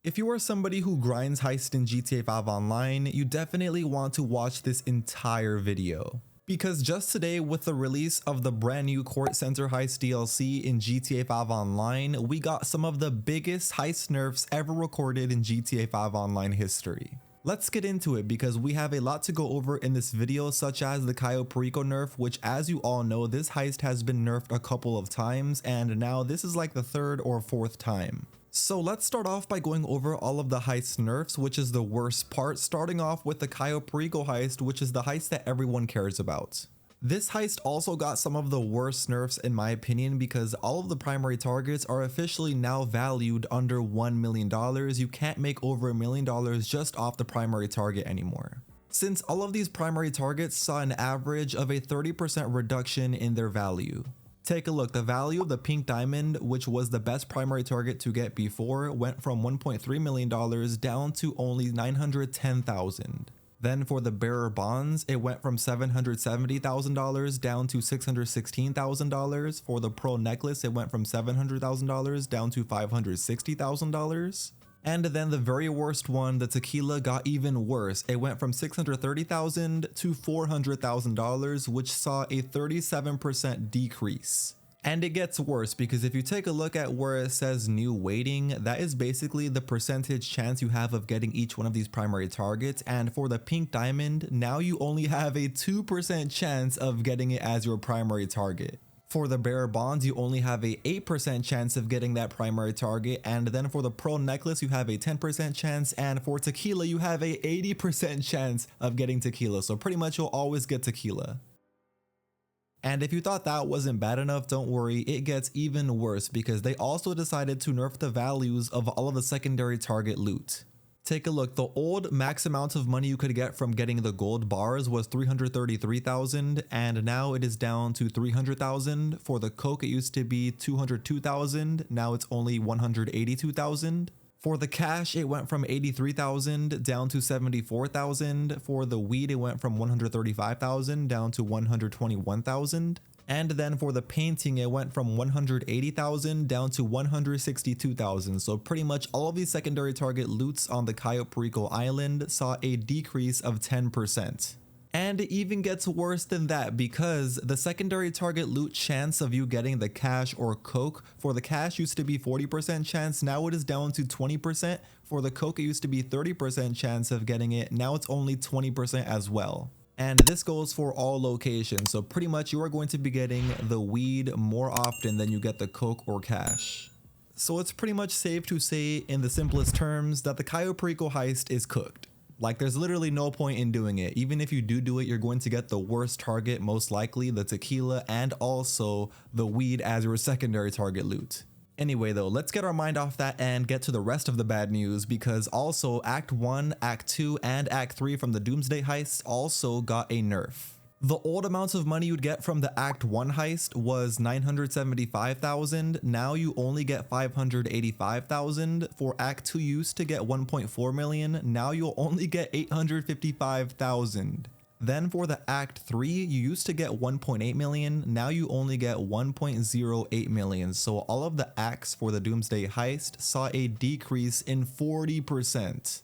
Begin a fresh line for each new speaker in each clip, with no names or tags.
If you are somebody who grinds heist in GTA 5 Online, you definitely want to watch this entire video. Because just today, with the release of the brand new Court Center Heist DLC in GTA 5 Online, we got some of the biggest heist nerfs ever recorded in GTA 5 Online history. Let's get into it because we have a lot to go over in this video, such as the Cayo Perico nerf, which, as you all know, this heist has been nerfed a couple of times, and now this is like the third or fourth time. So let's start off by going over all of the heist nerfs, which is the worst part, starting off with the Cayo Perico heist, which is the heist that everyone cares about. This heist also got some of the worst nerfs in my opinion because all of the primary targets are officially now valued under $1 million. You can't make over $1 million just off the primary target anymore. Since all of these primary targets saw an average of a 30% reduction in their value. Take a look, the value of the pink diamond, which was the best primary target to get before, went from $1.3 million down to only $910,000. Then for the bearer bonds, it went from $770,000 down to $616,000. For the pearl necklace, it went from $700,000 down to $560,000. And then the very worst one, the tequila, got even worse. It went from $630,000 to $400,000, which saw a 37% decrease. And it gets worse because if you take a look at where it says new weighting, that is basically the percentage chance you have of getting each one of these primary targets. And for the pink diamond, now you only have a 2% chance of getting it as your primary target. For the bearer bonds, you only have a 8% chance of getting that primary target, and then for the pearl necklace, you have a 10% chance, and for tequila, you have a 80% chance of getting tequila, so pretty much you'll always get tequila. And if you thought that wasn't bad enough, don't worry, it gets even worse because they also decided to nerf the values of all of the secondary target loot. Take a look, the old max amount of money you could get from getting the gold bars was $333,000 and now it is down to $300,000. For the coke it used to be $202,000, now it's only $182,000. For the cash it went from $83,000 down to $74,000. For the weed it went from $135,000 down to $121,000. And then for the painting, it went from $180,000 down to $162,000. So pretty much all of these secondary target loots on the Cayo Perico Island saw a decrease of 10%. And it even gets worse than that because the secondary target loot chance of you getting the cash or coke, for the cash used to be 40% chance, now it is down to 20%. For the coke, it used to be 30% chance of getting it, now it's only 20% as well. And this goes for all locations, so pretty much you are going to be getting the weed more often than you get the coke or cash. So it's pretty much safe to say in the simplest terms that the Cayo Perico heist is cooked. Like there's literally no point in doing it. Even if you do it, you're going to get the worst target, most likely the tequila and also the weed as your secondary target loot. Anyway though, let's get our mind off that and get to the rest of the bad news because also Act 1, Act 2, and Act 3 from the Doomsday heist also got a nerf. The old amount of money you'd get from the Act 1 heist was $975,000, now you only get $585,000. For Act 2 you used to get $1.4 million, now you'll only get $855,000. Then for the Act 3, you used to get $1.8 million, now you only get $1.08 million. So all of the acts for the Doomsday heist saw a decrease in 40%.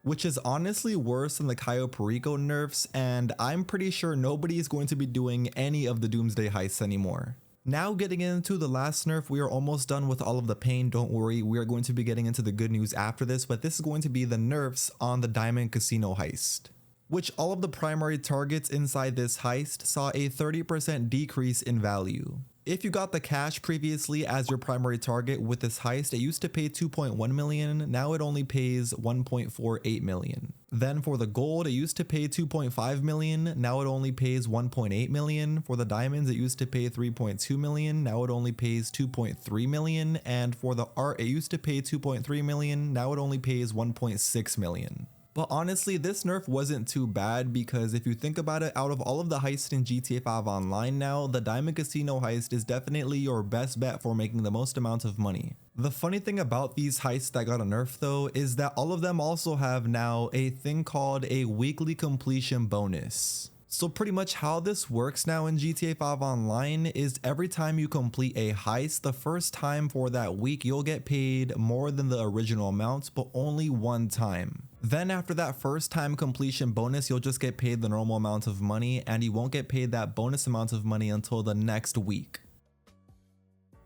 Which is honestly worse than the Cayo Perico nerfs, and I'm pretty sure nobody is going to be doing any of the Doomsday heists anymore. Now getting into the last nerf, we are almost done with all of the pain, don't worry, we are going to be getting into the good news after this, but this is going to be the nerfs on the Diamond Casino Heist. Which all of the primary targets inside this heist saw a 30% decrease in value. If you got the cash previously as your primary target with this heist, it used to pay $2.1 million, now it only pays $1.48 million. Then for the gold, it used to pay $2.5 million, now it only pays $1.8 million. For the diamonds, it used to pay $3.2 million, now it only pays $2.3 million. And for the art, it used to pay $2.3 million, now it only pays $1.6 million. But honestly, this nerf wasn't too bad because if you think about it, out of all of the heists in GTA 5 Online now, the Diamond Casino Heist is definitely your best bet for making the most amount of money. The funny thing about these heists that got a nerf though is that all of them also have now a thing called a weekly completion bonus. So pretty much how this works now in GTA 5 Online is every time you complete a heist, the first time for that week, you'll get paid more than the original amount, but only one time. Then after that first time completion bonus, you'll just get paid the normal amount of money, and you won't get paid that bonus amount of money until the next week.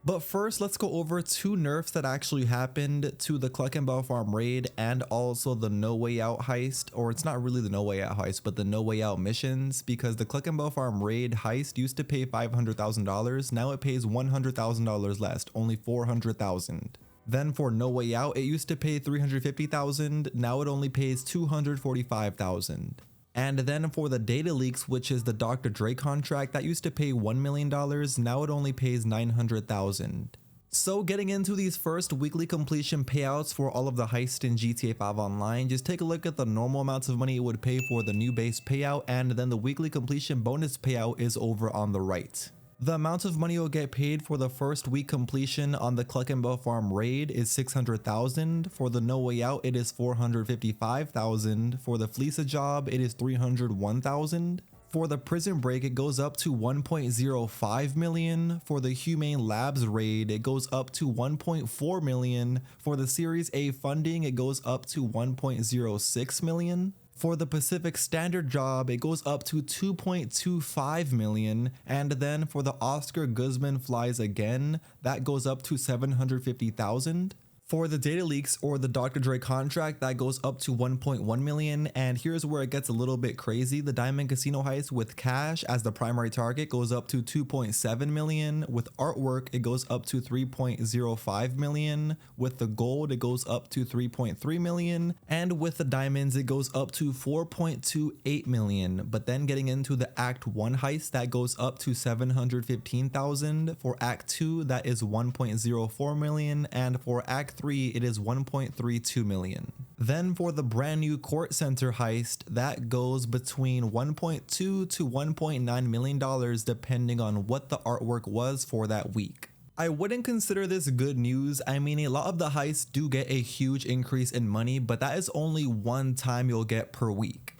But first, let's go over 2 nerfs that actually happened to the Cluckin Farm raid and also the No Way Out heist, or it's not really the No Way Out heist, but the No Way Out missions, because the Cluckin Farm raid heist used to pay $500,000, now it pays $100,000 less, only $400,000. Then for No Way Out, it used to pay $350,000, now it only pays $245,000. And then for the data leaks, which is the Dr Dre contract, that used to pay $1 million, now it only pays $900,000. So getting into these first weekly completion payouts for all of the heists in GTA 5 Online, just take a look at the normal amounts of money it would pay for the new base payout, and then the weekly completion bonus payout is over on the right. The amount of money you'll get paid for the first week completion on the Cluckin Farm raid is $600,000. For the No Way Out, it is $455,000. For the Fleece job, it is $301,000. For the prison break, it goes up to $1.05 million. For the Humane Labs raid, it goes up to $1.4 million. For the Series A funding, it goes up to $1.06 million. For the Pacific Standard job, it goes up to $2.25 million, and then for the Oscar Guzman Flies Again, that goes up to $750,000. For the data leaks or the Dr. Dre contract, that goes up to $1.1 million, and here's where it gets a little bit crazy. The Diamond Casino Heist with cash as the primary target goes up to $2.7 million. With artwork, it goes up to $3.05 million. With the gold, it goes up to $3.3 million. And with the diamonds, it goes up to $4.28 million. But then getting into the Act 1 heist, that goes up to $715,000. For Act 2, that is $1.04 million. And for Act 3, it is $1.32 million. Then for the brand new court center heist, that goes between $1.2 to $1.9 million depending on what the artwork was for that week. I wouldn't consider this good news. I mean, a lot of the heists do get a huge increase in money, but that is only one time you'll get per week.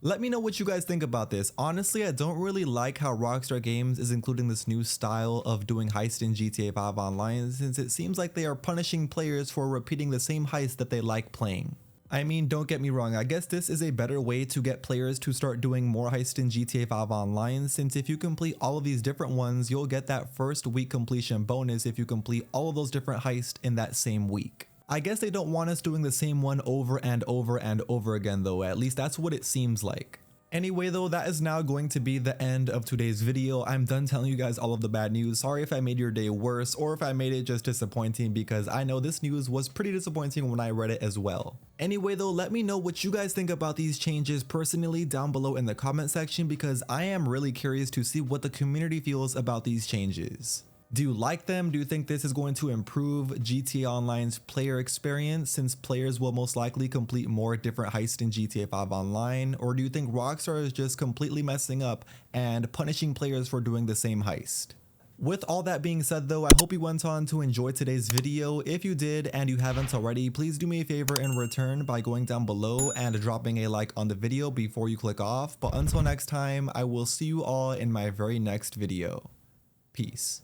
Let me know what you guys think about this. Honestly, I don't really like how Rockstar Games is including this new style of doing heist in GTA 5 Online, since it seems like they are punishing players for repeating the same heist that they like playing. I mean, don't get me wrong, I guess this is a better way to get players to start doing more heists in GTA 5 Online, since if you complete all of these different ones, you'll get that first week completion bonus if you complete all of those different heists in that same week. I guess they don't want us doing the same one over and over and over again though, at least that's what it seems like. Anyway though, that is now going to be the end of today's video. I'm done telling you guys all of the bad news. Sorry if I made your day worse or if I made it just disappointing, because I know this news was pretty disappointing when I read it as well. Anyway though, let me know what you guys think about these changes personally down below in the comment section, because I am really curious to see what the community feels about these changes. Do you like them? Do you think this is going to improve GTA Online's player experience, since players will most likely complete more different heists in GTA 5 Online? Or do you think Rockstar is just completely messing up and punishing players for doing the same heist? With all that being said though, I hope you went on to enjoy today's video. If you did and you haven't already, please do me a favor in return by going down below and dropping a like on the video before you click off. But until next time, I will see you all in my very next video. Peace.